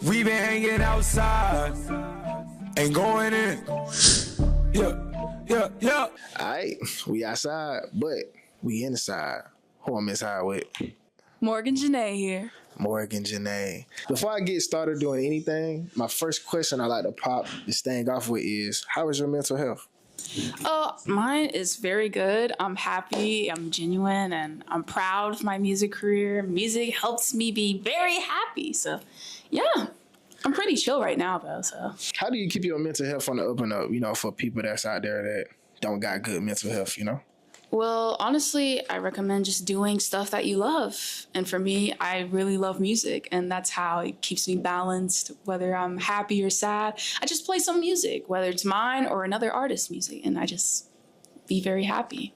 We been hanging outside, ain't going in. Yeah. Alright, we outside, but we inside. Who I'm inside with? Morgan Janae here. Morgan Janae. Before I get started doing anything, my first question I like to pop this thing off with is, how is your mental health? Mine is very good. I'm happy, I'm genuine, and I'm proud of my music career. Music helps me be very happy. So, yeah, I'm pretty chill right now, though. So, how do you keep your mental health on the up and up, you know, for people that's out there that don't got good mental health, you know? Well, honestly, I recommend just doing stuff that you love. And for me, I really love music, and that's how it keeps me balanced. Whether I'm happy or sad, I just play some music, whether it's mine or another artist's music, and I just be very happy.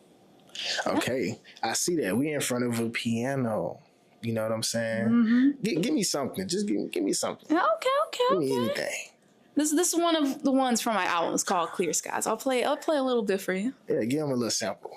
Okay, I see that. We in front of a piano. You know what I'm saying? Mm-hmm. Give me something. Just give me something. Okay. Give me anything. This is one of the ones from my album. It's called Clear Skies. I'll play a little bit for you. Yeah, give him a little sample.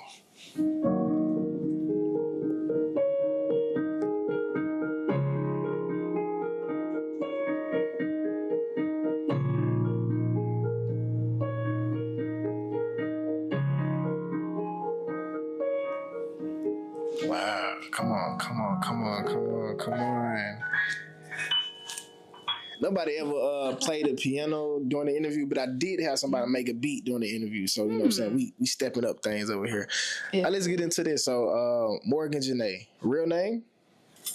Wow, come on. Nobody ever played the piano during the interview, but I did have somebody make a beat during the interview. So, you know what I'm saying? We stepping up things over here. Yeah. Let's get into this. So, Morgan Janae, real name?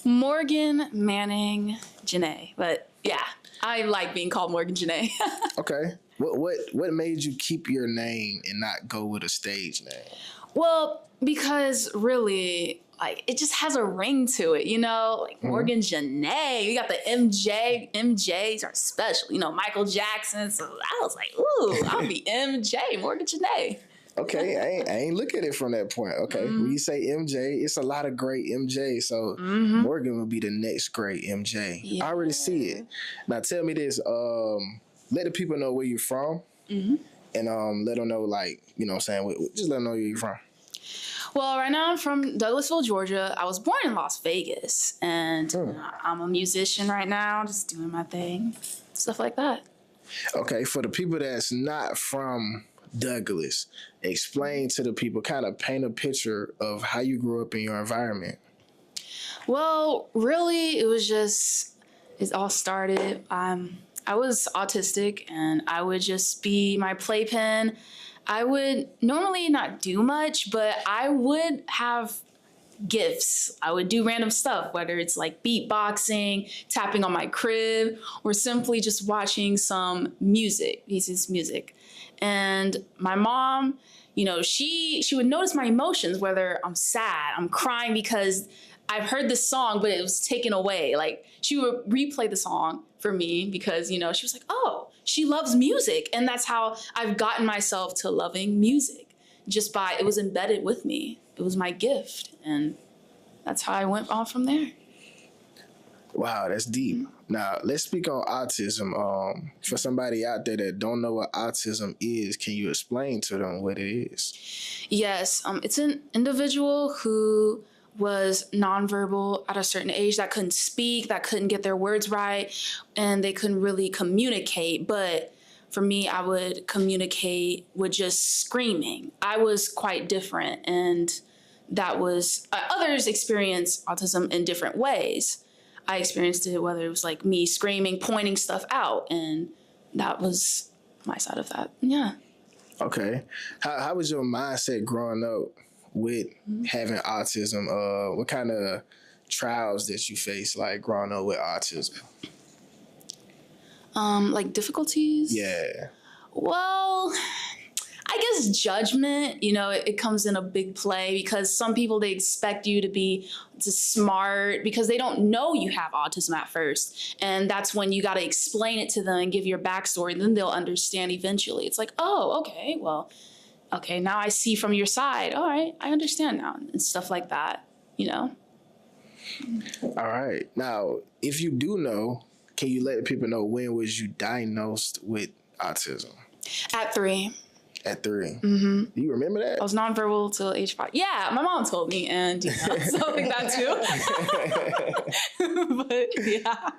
Morgan Manning Janae. But yeah, I like being called Morgan Janae. Okay. What made you keep your name and not go with a stage name? Well, because really, like, it just has a ring to it, you know? Like, Morgan Janae, you got the MJ. MJs are special, you know, Michael Jackson. So I was like, ooh, I'll be MJ, Morgan Janae. Okay, I ain't look at it from that point. Okay, when you say MJ, it's a lot of great MJ. So Morgan will be the next great MJ. Yeah. I already see it. Now tell me this, let the people know where you're from, and let them know, like, you know what I'm saying, just let them know where you're from. Well, right now I'm from Douglasville, Georgia. I was born in Las Vegas, and I'm a musician right now, just doing my thing, stuff like that. Okay, for the people that's not from Douglas, explain to the people, kind of paint a picture of how you grew up in your environment. Well, really, it all started, I was autistic, and I would just be my playpen. I would normally not do much, but I would have gifts. I would do random stuff, whether it's like beatboxing, tapping on my crib, or simply just watching some music, pieces of music. And my mom, you know, she would notice my emotions, whether I'm sad, I'm crying because I've heard this song, but it was taken away. Like, she would replay the song for me because, you know, she was like, oh, she loves music. And that's how I've gotten myself to loving music, just by, it was embedded with me. It was my gift. And that's how I went on from there. Wow, that's deep. Now, let's speak on autism. For somebody out there that don't know what autism is, can you explain to them what it is? Yes, it's an individual who was nonverbal at a certain age, that couldn't speak, that couldn't get their words right, and they couldn't really communicate. But for me, I would communicate with just screaming. I was quite different, and that was, others experience autism in different ways. I experienced it whether it was like me screaming, pointing stuff out, and that was my side of that. Yeah. Okay. How was your mindset growing up with having autism? What kind of trials did you face, like, growing up with autism? Like difficulties? Yeah. Well, I guess judgment, you know, it comes in a big play, because some people, they expect you to be just smart because they don't know you have autism at first. And that's when you got to explain it to them and give your backstory, and then they'll understand eventually. It's like, oh, okay, well, okay, now I see from your side. All right, I understand now, and stuff like that, you know? All right. Now, if you do know, can you let people know, when was you diagnosed with autism? At 3. At 3? Mm-hmm. Do you remember that? I was nonverbal till age 5. Yeah, my mom told me, and you know, something like that too. But yeah.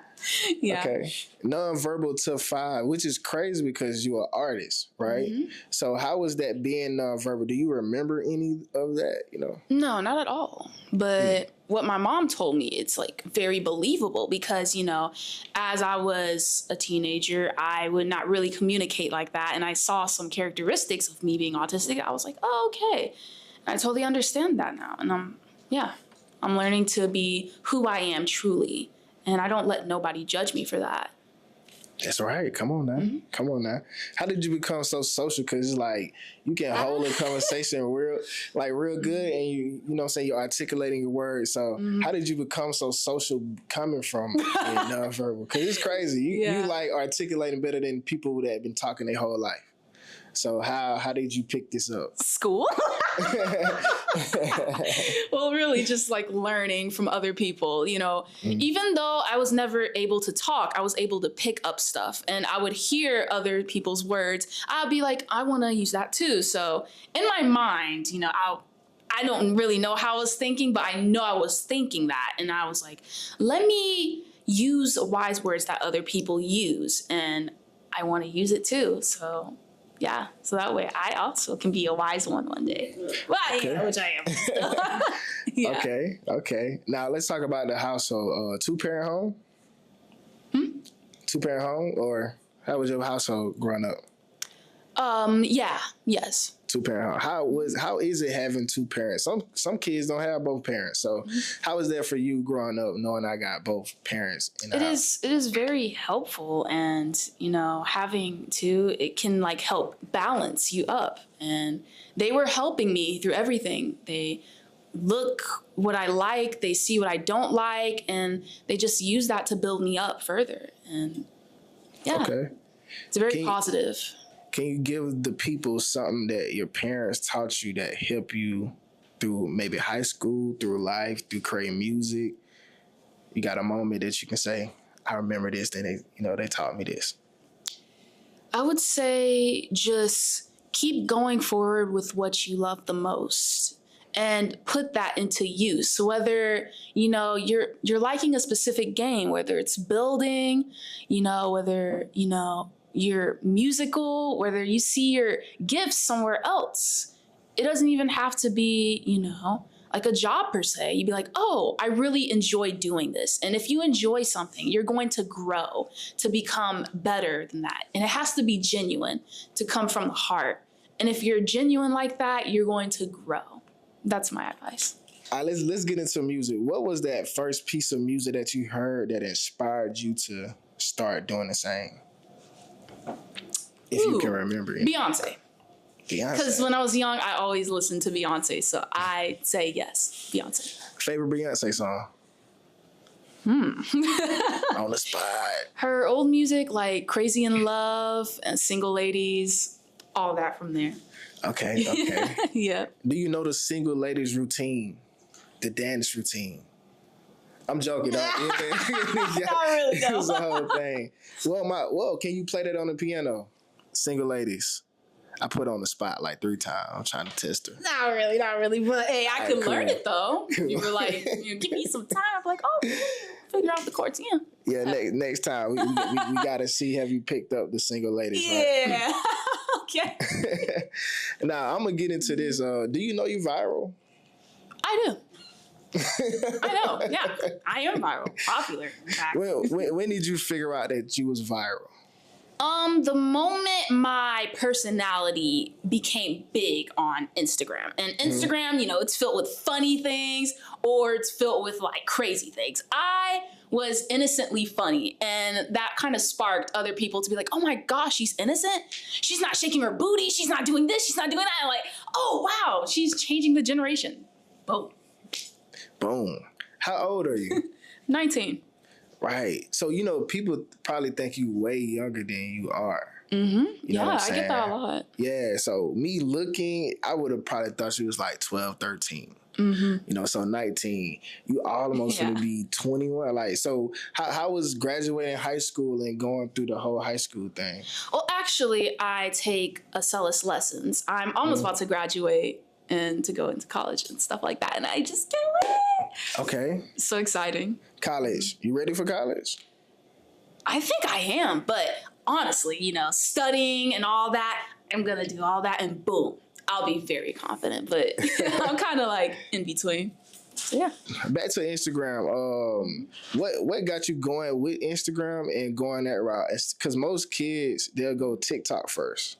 Yeah. Okay. Nonverbal to 5, which is crazy because you're an artist, right? So how was that being nonverbal? Do you remember any of that, you know? No, not at all. But what my mom told me, it's like very believable because, you know, as I was a teenager, I would not really communicate like that. And I saw some characteristics of me being autistic. I was like, oh, okay. I totally understand that now. And I'm learning to be who I am truly. And I don't let nobody judge me for that. That's right. Come on now. Come on now. How did you become so social? Because it's like you can hold a conversation real good, and you know what I'm saying, you're articulating your words. So how did you become so social coming from being nonverbal? Because it's crazy. You like articulating better than people that have been talking their whole life. So how did you pick this up? School? Well, really just like learning from other people, you know, even though I was never able to talk, I was able to pick up stuff and I would hear other people's words. I'd be like, I want to use that too. So in my mind, you know, I don't really know how I was thinking, but I know I was thinking that. And I was like, let me use wise words that other people use. And I want to use it too. So yeah, so that way I also can be a wise one day. Well, yeah, which I am. Yeah. Okay. Now let's talk about the household. 2-parent home? 2-parent home, or how was your household growing up? Yes. 2-parent home. How is it having 2 parents? Some kids don't have both parents. So how was that for you growing up, knowing I got both parents in the house? It is very helpful, and you know, having two, it can like help balance you up. And they were helping me through everything. They look what I like, they see what I don't like, and they just use that to build me up further. And it's very positive. Can you give the people something that your parents taught you that helped you through maybe high school, through life, through creating music? You got a moment that you can say, I remember this, they taught me this. I would say just keep going forward with what you love the most and put that into use. So whether, you know, you're liking a specific game, whether it's building, you know, whether, you know, you're musical, whether you see your gifts somewhere else. It doesn't even have to be, you know, like a job per se. You'd be like, oh, I really enjoy doing this. And if you enjoy something, you're going to grow to become better than that. And it has to be genuine, to come from the heart. And if you're genuine like that, you're going to grow. That's my advice. All right, let's get into music. What was that first piece of music that you heard that inspired you to start doing the same? If you can remember it. Beyonce. Because when I was young, I always listened to Beyonce. So I say yes, Beyonce. Favorite Beyonce song? On the spot. Her old music, like Crazy in Love and Single Ladies, all that from there. Okay. Yeah. Do you know the Single Ladies routine? The dance routine? I'm joking. Not really, It was the whole thing. Well, can you play that on the piano? Single Ladies. I put on the spot like 3 times. I'm trying to test her. Not really. But hey, I could learn it though. You were like, give me some time. I'm like, oh, figure out the chords. Yeah, next time we gotta see, have you picked up the Single Ladies? Yeah. Right? Okay. Now I'm gonna get into this. Do you know you viral? I do. I know. Yeah, I am viral, popular. In fact. When did you figure out that you was viral? The moment my personality became big on Instagram. And Instagram, you know, it's filled with funny things or it's filled with like crazy things. I was innocently funny, and that kind of sparked other people to be like, oh my gosh, she's innocent. She's not shaking her booty. She's not doing this. She's not doing that. And like, oh wow, she's changing the generation. Boom. How old are you? 19. Right. So, you know, people probably think you way younger than you are. Mm-hmm. You know I get that a lot. Yeah. So me looking, I would have probably thought she was like 12, 13. Mm-hmm. You know, so 19. You almost going to be 21. Like, so how was graduating high school and going through the whole high school thing? Well, actually, I take Acellus lessons. I'm almost about to graduate and to go into college and stuff like that. And I just can't wait. Okay. So exciting. College. You ready for college? I think I am, but honestly, you know, studying and all that, I'm gonna do all that and boom, I'll be very confident. But I'm kind of like in between. So yeah. Back to Instagram. What got you going with Instagram and going that route? Because most kids, they'll go TikTok first.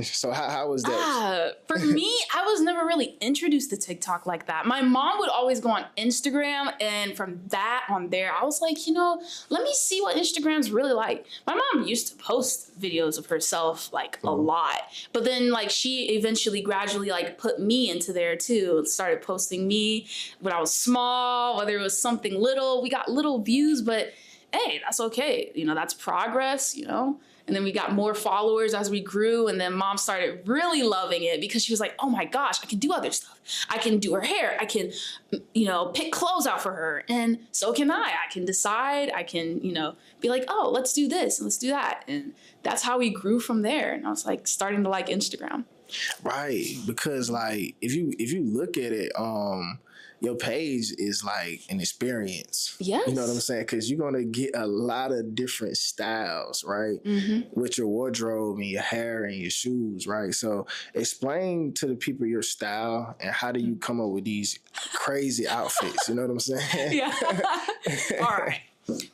So how was that? For me, I was never really introduced to TikTok like that. My mom would always go on Instagram, and from that on there, I was like, you know, let me see what Instagram's really like. My mom used to post videos of herself like a lot, but then like she eventually gradually like put me into there too and started posting me when I was small, whether it was something little. We got little views, but hey, that's okay. You know, that's progress, you know? And then we got more followers as we grew. And then mom started really loving it because she was like, oh my gosh, I can do other stuff. I can do her hair. I can, you know, pick clothes out for her. And so can I. I can decide. I can, you know, be like, oh, let's do this and let's do that. And that's how we grew from there. And I was like starting to like Instagram. Right. Because like if you look at it, your page is like an experience. Yes. You know what I'm saying? Because you're going to get a lot of different styles, right? With your wardrobe and your hair and your shoes, right? So explain to the people your style and how do you come up with these crazy outfits? You know what I'm saying? Yeah. All right.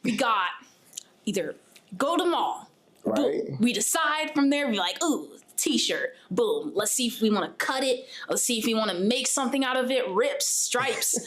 We got either go to mall. Right. Boom. We decide from there, be like, ooh, t-shirt, boom. Let's see if we want to cut it. Let's see if we want to make something out of it, rips, stripes,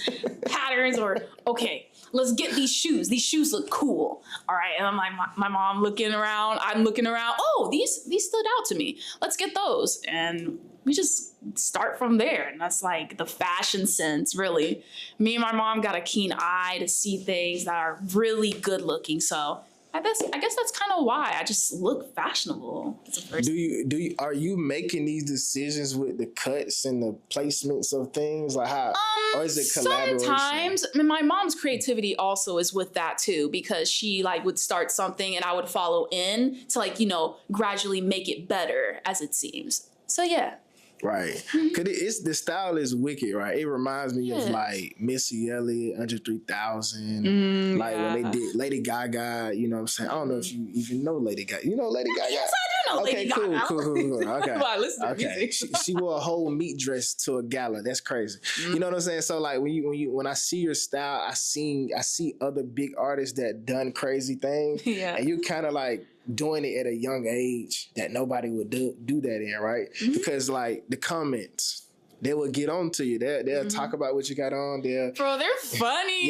patterns, or okay, let's get these shoes. These shoes look cool. All right, and I'm like, my mom looking around, I'm looking around. Oh, these stood out to me. Let's get those. And we just start from there. And that's like the fashion sense, really. Me and my mom got a keen eye to see things that are really good looking. So I guess that's kind of why I just look fashionable as a person. Are you making these decisions with the cuts and the placements of things, like how, or is it collaboration? Sometimes, I mean, my mom's creativity also is with that too, because she like would start something and I would follow in to like, you know, gradually make it better as it seems. So yeah. Right. Cause the style is wicked, right? It reminds me of like Missy Elliott, Under 3000. Like when they did Lady Gaga, you know what I'm saying? I don't know if you even know Lady Gaga. You know Lady Gaga? Yes, I do know Lady Gaga. Cool. Okay. Well, I listen to music. She wore a whole meat dress to a gala. That's crazy. You know what I'm saying? So like when I see your style, I see other big artists that done crazy things. Yeah. And you kind of like doing it at a young age that nobody would do that in, right? Because like the comments, they will get on to you. They'll talk about what you got on. Bro, they're funny.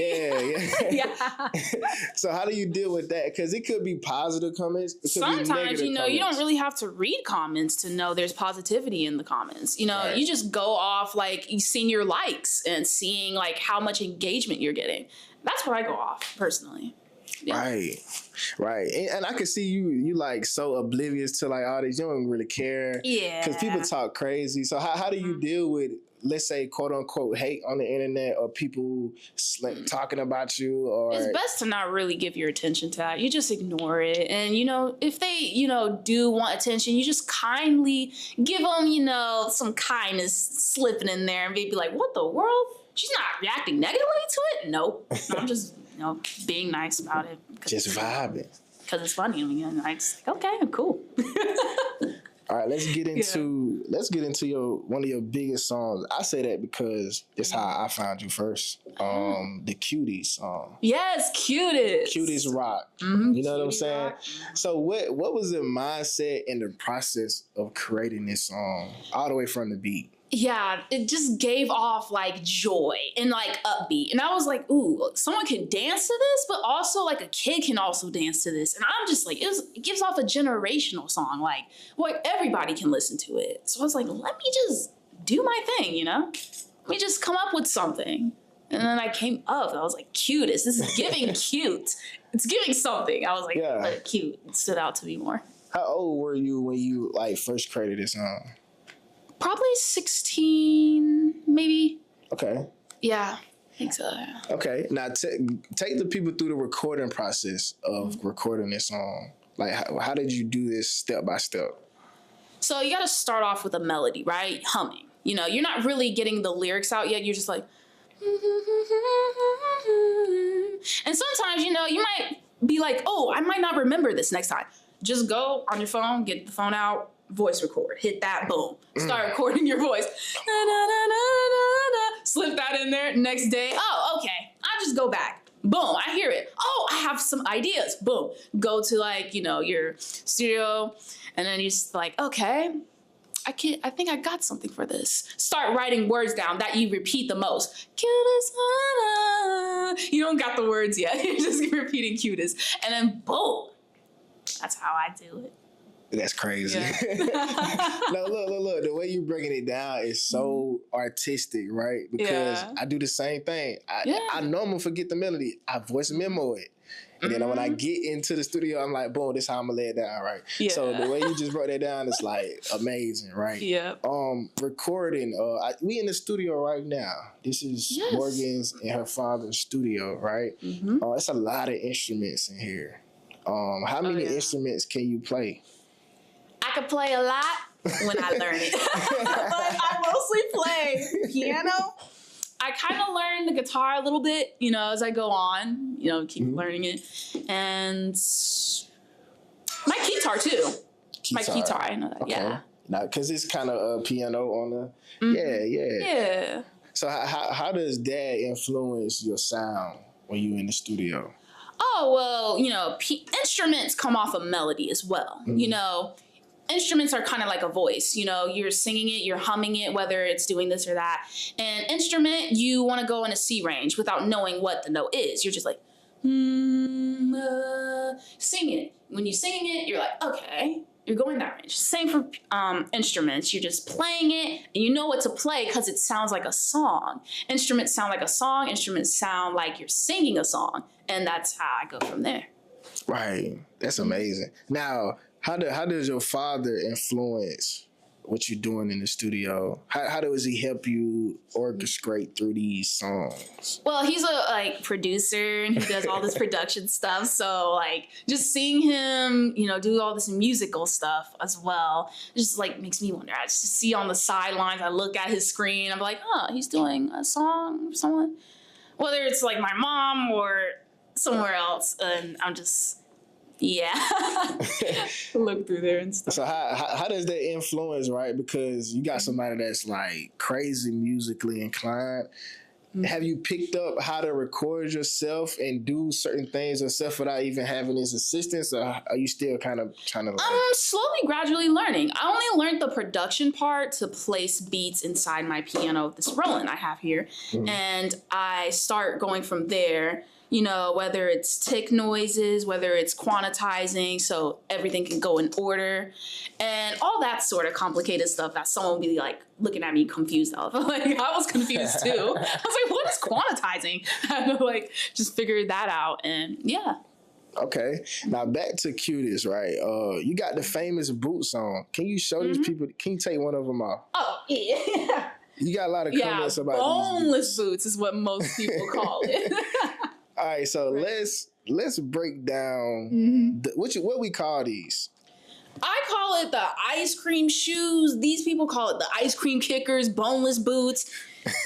Yeah. So how do you deal with that? Because it could be positive comments. Sometimes, you know, you don't really have to read comments to know there's positivity in the comments. You know, you just go off like seeing your likes and seeing like how much engagement you're getting. That's where I go off personally. Yeah. Right. And I can see you like so oblivious to like all these. You don't really care. Yeah. Because people talk crazy. So how do you deal with, let's say, quote unquote, hate on the internet or people talking about you? Or it's best to not really give your attention to that. You just ignore it. And, you know, if they, you know, do want attention, you just kindly give them, you know, some kindness slipping in there and be like, what the world? She's not reacting negatively to it? Nope. I'm just, you know, being nice about it. Just vibing. Because it's funny. I mean, and I just like, okay, cool. All right, let's get into your one of your biggest songs. I say that because that's how I found you first. The Cuties song. Yes, Cutest. Cutest rock. Mm-hmm. You know what I'm saying? So what was the mindset and the process of creating this song all the way from the beat? Yeah, it just gave off like joy and like upbeat. And I was like, ooh, someone can dance to this, but also like a kid can also dance to this. And I'm just like, it gives off a generational song. Like, well, everybody can listen to it. So I was like, let me just do my thing, you know? Let me just come up with something. And then I came up, I was like, Cutest. This is giving cute. It's giving something. I was like, cute. It stood out to me more. How old were you when you like first created this song? Probably 16, maybe. Okay. Yeah, I think so. Yeah. Okay. Now, take the people through the recording process of recording this song. Like, how did you do this step by step? So you got to start off with a melody, right? Humming. You know, you're not really getting the lyrics out yet. You're just like... And sometimes, you know, you might be like, oh, I might not remember this next time. Just go on your phone, get the phone out, voice record, hit that, boom, start recording your voice. Slip that in there. Next day, oh, okay, I'll just go back. Boom, I hear it. Oh, I have some ideas. Boom, go to like, you know, your studio, and then you're just like, okay, I think I got something for this. Start writing words down that you repeat the most. Cutest, you don't got the words yet. You're just repeating cutest, and then boom. That's how I do it. That's crazy. Yeah. No, look. The way you breaking it down is so artistic, right? Because I do the same thing. I normally forget the melody. I voice memo it. And then when I get into the studio, I'm like, boom, this is how I'm gonna lay it down, right? Yeah. So the way you just broke that down is like amazing, right? Yeah. Recording, we in the studio right now. This is Morgan's and her father's studio, right? It's a lot of instruments in here. How many instruments can you play? I could play a lot when I learn it. But I mostly play piano. I kind of learn the guitar a little bit, you know, as I go on, you know, keep learning it. And my guitar too. My guitar, I know that, yeah. Now, because it's kind of a piano on the, yeah. So how does that influence your sound when you're in the studio? Oh, well, you know, instruments come off of melody as well. You know, instruments are kind of like a voice. You know, you're singing it, you're humming it, whether it's doing this or that. And instrument, you want to go in a C range without knowing what the note is. You're just like, singing it. When you're singing it, you're like, okay, you're going that range. Same for instruments. You're just playing it, and you know what to play because it sounds like a song. Instruments sound like a song. Instruments sound like you're singing a song. And that's how I go from there. Right. That's amazing. Now, how does your father influence what you're doing in the studio? How does he help you orchestrate through these songs? Well, he's a producer, and he does all this production stuff. So just seeing him, you know, do all this musical stuff as well, just makes me wonder. I just see on the sidelines, I look at his screen, I'm like, oh, he's doing a song for someone. Whether it's like my mom or somewhere else, and I'm just, look through there and stuff. So how does that influence, right? Because you got somebody that's like crazy musically inclined. Have you picked up how to record yourself and do certain things yourself without even having his assistance, or are you still kind of trying to learn? I'm slowly, gradually learning. I only learned the production part to place beats inside my piano, this Roland I have here, and I start going from there. You know, whether it's tick noises, whether it's quantizing, so everything can go in order, and all that sort of complicated stuff that someone would be like looking at me confused of. I was confused too. I was like, what is quantizing? I had to just figure that out, and Okay, now back to Cutest, right? You got the famous boot song. Can you show these people? Can you take one of them off? Oh, yeah. You got a lot of comments about boneless boots is what most people call it. All right, so let's break down what we call these. I call it the ice cream shoes. These people call it the ice cream kickers, boneless boots,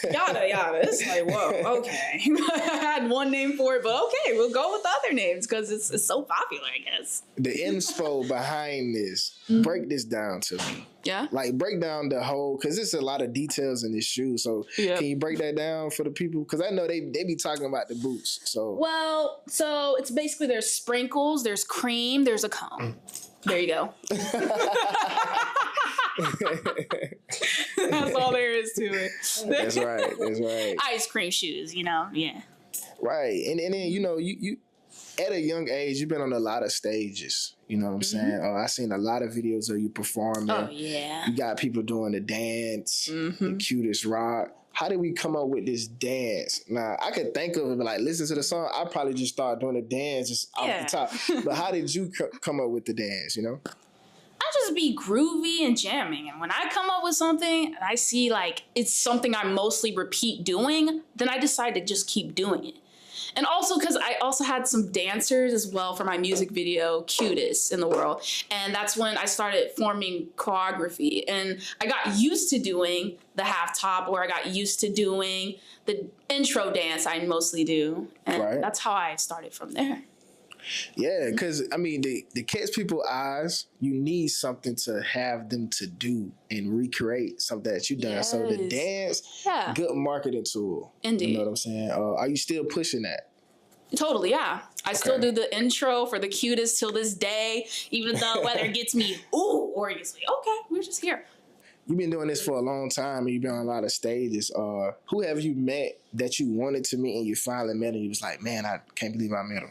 yada yada. It's like, whoa, okay. I had one name for it, but okay, we'll go with the other names because it's so popular, I guess. The info behind this, break this down to me. Yeah. Break down the whole, because there's a lot of details in this shoe. So can you break that down for the people? Because I know they be talking about the boots. So it's basically there's sprinkles, there's cream, there's a cone. There you go. That's all there is to it. That's right. Ice cream shoes, you know, Right. And then, you know, you at a young age, you've been on a lot of stages. You know what I'm saying? I've seen a lot of videos of you performing. Oh, yeah. You got people doing the dance, the Cutest rock. How did we come up with this dance? Now, I could think of it, but listen to the song, I probably just start doing the dance just off the top. But how did you come up with the dance, you know? I just be groovy and jamming. And when I come up with something and I see it's something I mostly repeat doing, then I decide to just keep doing it. And also because I also had some dancers as well for my music video, Cutest in the World. And that's when I started forming choreography. And I got used to doing the half top, or I got used to doing the intro dance I mostly do. And that's how I started from there. Yeah, because I mean, to catch people's eyes, you need something to have them to do and recreate something that you done. Yes. So the dance, good marketing tool. Indeed. You know what I'm saying? Are you still pushing that? Totally, yeah. I still do the intro for the cutest till this day, even though whether it gets me ooh or it gets me okay, we're just here. You've been doing this for a long time and you've been on a lot of stages. Who have you met that you wanted to meet and you finally met and you was like, man, I can't believe I met him?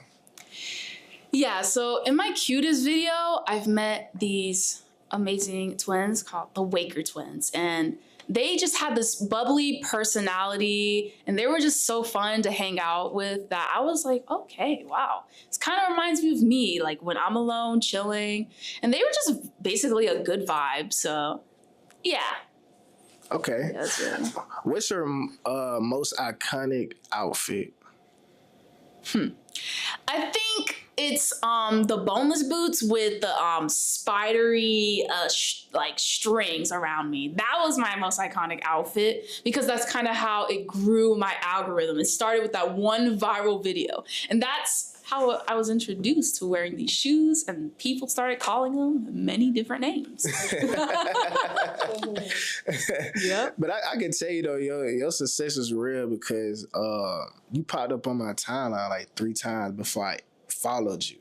Yeah, so in my cutest video, I've met these amazing twins called the Waker twins. And they just had this bubbly personality and they were just so fun to hang out with that I was like, okay, wow. This kind of reminds me of me, like when I'm alone, chilling. And they were just basically a good vibe, so yeah. Okay. Yeah, that's good. What's your most iconic outfit? I think it's the boneless boots with the spidery like strings around me. That was my most iconic outfit because that's kind of how it grew my algorithm. It started with that one viral video, and that's how I was introduced to wearing these shoes, and people started calling them many different names. Yep. But I can tell you though, your success is real because you popped up on my timeline like 3 times before I followed you.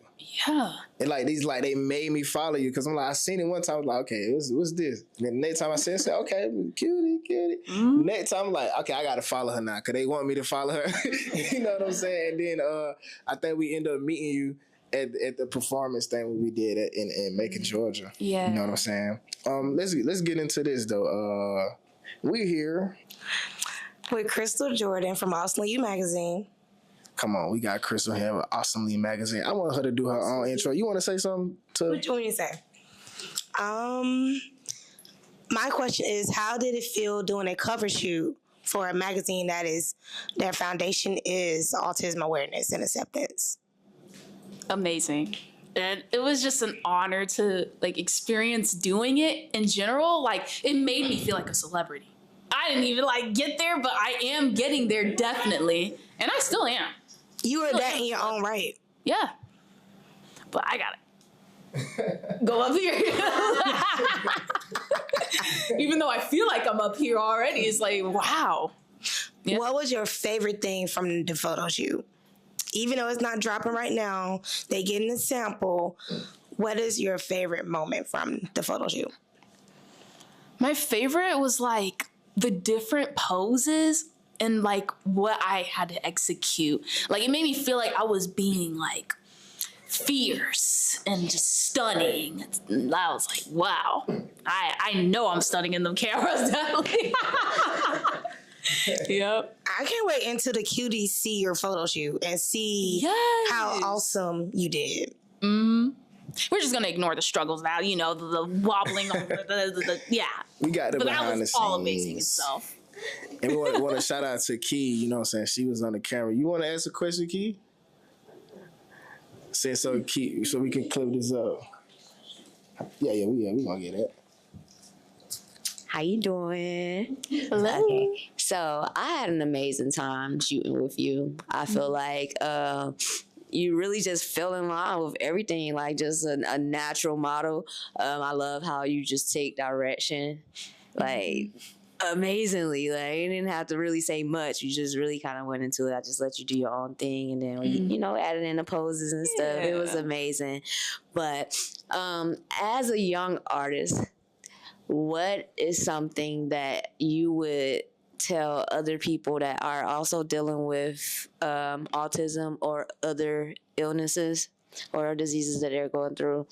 Yeah. And like they made me follow you because I'm like, I seen it one time, I was like, okay, what's this? And then the next time I said, okay, cutie. Mm-hmm. Next time I'm like, okay, I gotta follow her now because they want me to follow her. You know what I'm saying? And then I think we end up meeting you at the performance thing we did in Macon, Georgia. Yeah. You know what I'm saying? Let's get into this though. We're here with Crystal Jordan from Awesome You magazine. Come on, we got Crystal here with Awesomely magazine. I want her to do her own intro. You want to say something to? What you want me to say? My question is, how did it feel doing a cover shoot for a magazine that is their foundation is autism awareness and acceptance? Amazing. And it was just an honor to like experience doing it in general. Like it made me feel like a celebrity. I didn't even like get there, but I am getting there definitely. And I still am. You are that in your own right. Yeah. But I gotta go up here. Even though I feel like I'm up here already, it's like, wow. Yeah. What was your favorite thing from the photo shoot? Even though it's not dropping right now, they getting a sample. What is your favorite moment from the photo shoot? My favorite was like the different poses and like what I had to execute. Like it made me feel like I was being like fierce and just stunning. And I was like, wow, I know I'm stunning in them cameras, definitely. Yep. I can't wait until the cuties see your photo shoot and see how awesome you did. Mm-hmm. We're just gonna ignore the struggles now, you know, the wobbling over the yeah. We got the but behind that the was scenes. all amazing itself. And we want to shout out to Key, you know what I'm saying? She was on the camera. You want to ask a question, Key? Say so, Key, so we can clip this up. Yeah, we gonna get it. How you doing? Hello. Okay. So I had an amazing time shooting with you. I feel like you really just fell in line with everything, like just a natural model. I love how you just take direction, like amazingly. Like you didn't have to really say much. You just really kind of went into it. I just let you do your own thing, and then you know, added in the poses and stuff. It was amazing. But as a young artist, what is something that you would tell other people that are also dealing with autism or other illnesses or diseases that they're going through?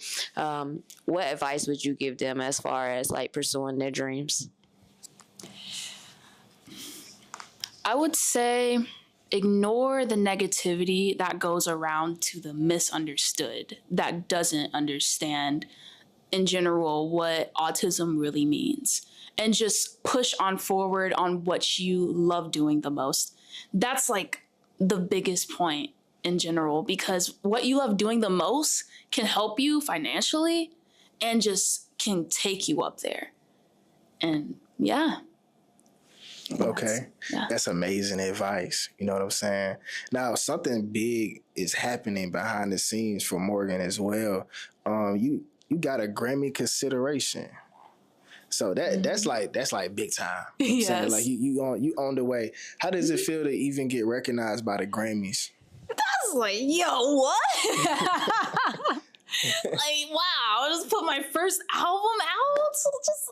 What advice would you give them as far as like pursuing their dreams? I would say ignore the negativity that goes around to the misunderstood, that doesn't understand in general what autism really means, and just push on forward on what you love doing the most. That's like the biggest point in general, because what you love doing the most can help you financially and just can take you up there. And yeah. Okay. That's amazing advice. You know what I'm saying? Now, something big is happening behind the scenes for Morgan as well. You got a Grammy consideration. So that's like big time. You know what I'm saying? Like you on the way. How does it feel to even get recognized by the Grammys? That's like, yo, what? Like, wow, I just put my first album out. So just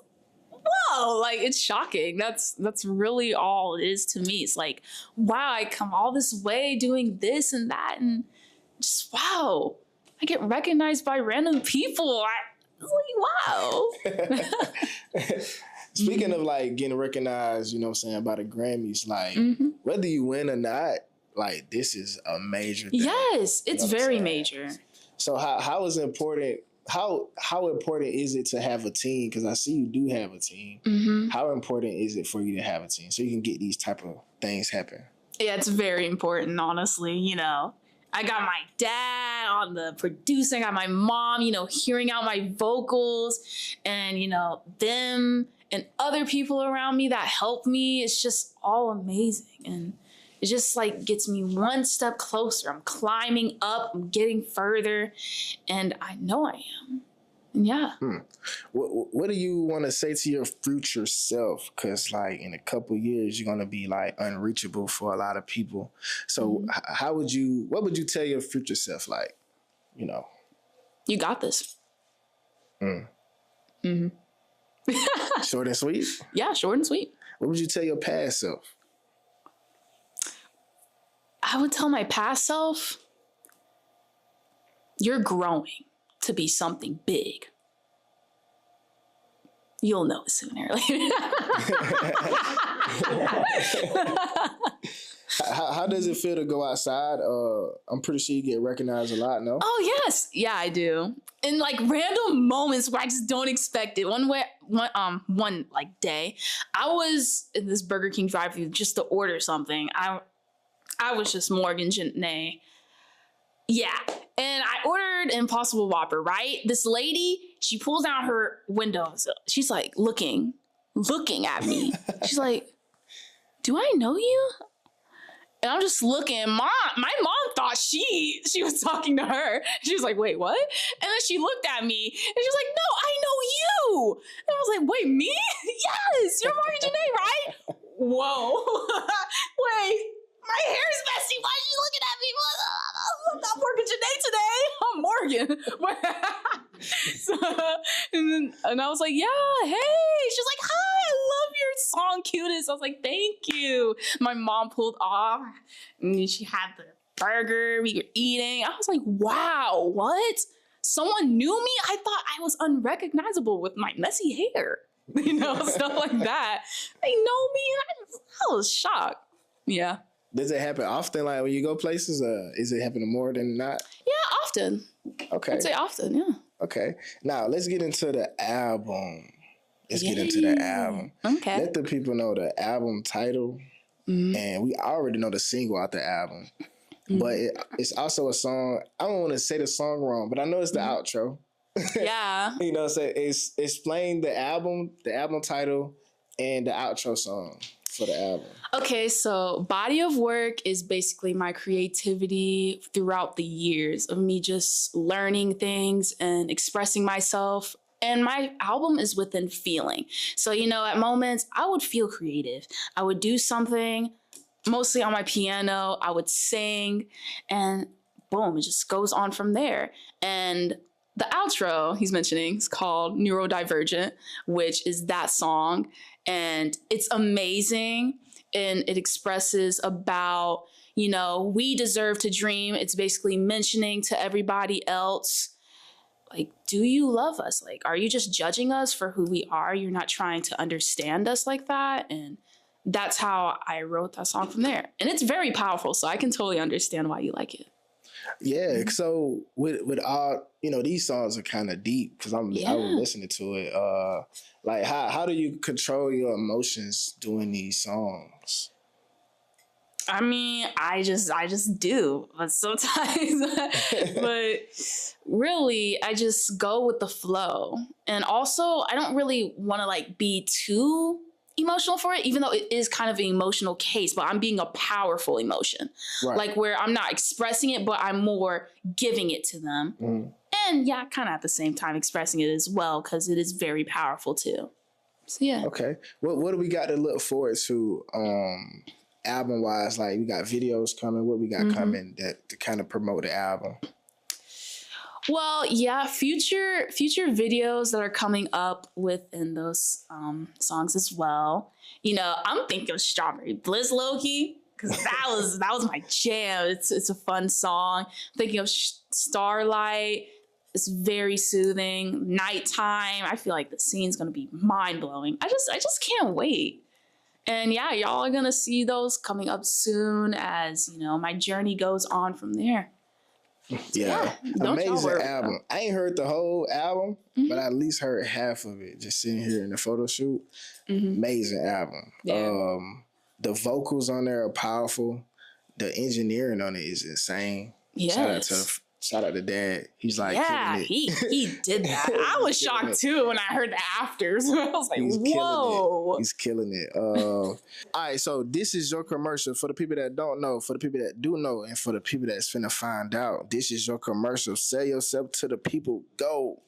whoa, like it's shocking. That's really all it is to me. It's like, wow, I come all this way doing this and that, and just wow, I get recognized by random people. Like, wow. Speaking of like getting recognized, you know what I'm saying, by the Grammys, like whether you win or not, like this is a major thing. Yes, it's very major. So how is it important? How important is it to have a team? Because I see you do have a team. How important is it for you to have a team so you can get these type of things happen? Yeah, it's very important, honestly. You know, I got my dad on the producing, I got my mom, you know, hearing out my vocals, and, you know, them and other people around me that help me. It's just all amazing. And it just like gets me one step closer. I'm climbing up, I'm getting further, and I know I am. And yeah. What do you want to say to your future self? Because like in a couple years, you're going to be like unreachable for a lot of people. So what would you tell your future self? Like, you know, you got this. Short and sweet? Yeah, short and sweet. What would you tell your past self? I would tell my past self, you're growing to be something big. You'll know it sooner or later. How does it feel to go outside? I'm pretty sure you get recognized a lot, no? Oh, yes. Yeah, I do. In like random moments where I just don't expect it. One like day, I was in this Burger King drive-thru just to order something. I was just Morgan Janae. Yeah. And I ordered Impossible Whopper, right? This lady, she pulls down her windows. She's like looking at me. She's like, do I know you? And I'm just looking. My mom thought she was talking to her. She was like, wait, what? And then she looked at me and she was like, no, I know you. And I was like, wait, me? Yes, you're Morgan Janae, right? Whoa. Wait. My hair's messy. Why is she looking at me? I'm not Morgan Janae today. I'm Morgan. And I was like, yeah, hey. She's like, hi, I love your song, Cutest. I was like, thank you. My mom pulled off and she had the burger we were eating. I was like, wow, what? Someone knew me? I thought I was unrecognizable with my messy hair. You know, stuff like that. They know me. I was shocked. Yeah. Does it happen often? Like when you go places, is it happening more than not? Yeah, often. Okay. I'd say often, yeah. Okay. Now let's get into the album. Okay. Let the people know the album title. And we already know the single out the album. But it's also a song. I don't want to say the song wrong, but I know it's the outro. Yeah. You know, so explain the album title, and the outro song for the album. Okay, so body of work is basically my creativity throughout the years of me just learning things and expressing myself. And my album is within feeling. So, you know, at moments I would feel creative. I would do something mostly on my piano. I would sing and boom, it just goes on from there. And the outro he's mentioning is called Neurodivergent, which is that song. And it's amazing. And it expresses about, you know, we deserve to dream. It's basically mentioning to everybody else, like, do you love us? Like, are you just judging us for who we are? You're not trying to understand us like that. And that's how I wrote that song from there. And it's very powerful. So I can totally understand why you like it. Yeah, so with all, you know, these songs are kind of deep because I was listening to it. Like, how do you control your emotions doing these songs? I mean, I just do, but sometimes, but really, I just go with the flow. And also, I don't really want to like be too emotional for it, even though it is kind of an emotional case, but I'm being a powerful emotion. Right. Like where I'm not expressing it, but I'm more giving it to them. And yeah, kind of at the same time expressing it as well, because it is very powerful too. So yeah. Okay. What do we got to look forward to album wise? Like we got videos coming. What we got coming that to kind of promote the album? Well, yeah, future videos that are coming up within those songs as well. You know, I'm thinking of Strawberry Bliss low-key, because that was my jam. It's a fun song. I'm thinking of Starlight. It's very soothing. Nighttime. I feel like the scene's gonna be mind blowing. I just can't wait. And yeah, y'all are gonna see those coming up soon as, you know, my journey goes on from there. Yeah. Amazing album. I ain't heard the whole album, but I at least heard half of it just sitting here in the photo shoot. Amazing album. Yeah. The vocals on there are powerful. The engineering on it is insane. Yes. Shout out to Dad. He's like, yeah, he did that. I was shocked too when I heard the afters. I was like, whoa. He's killing it. All right, so this is your commercial. For the people that don't know, for the people that do know, and for the people that's finna find out, this is your commercial. Sell yourself to the people. Go.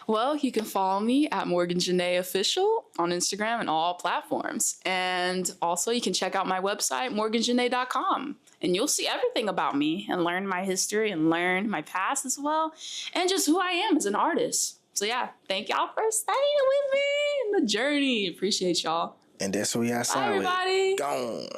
Well, you can follow me at Morgan Janae Official on Instagram and all platforms. And also you can check out my website, morganjanae.com. And you'll see everything about me and learn my history and learn my past as well. And just who I am as an artist. So yeah, thank y'all for staying with me in the journey. Appreciate y'all. And that's what we outside Bye, everybody. Gone.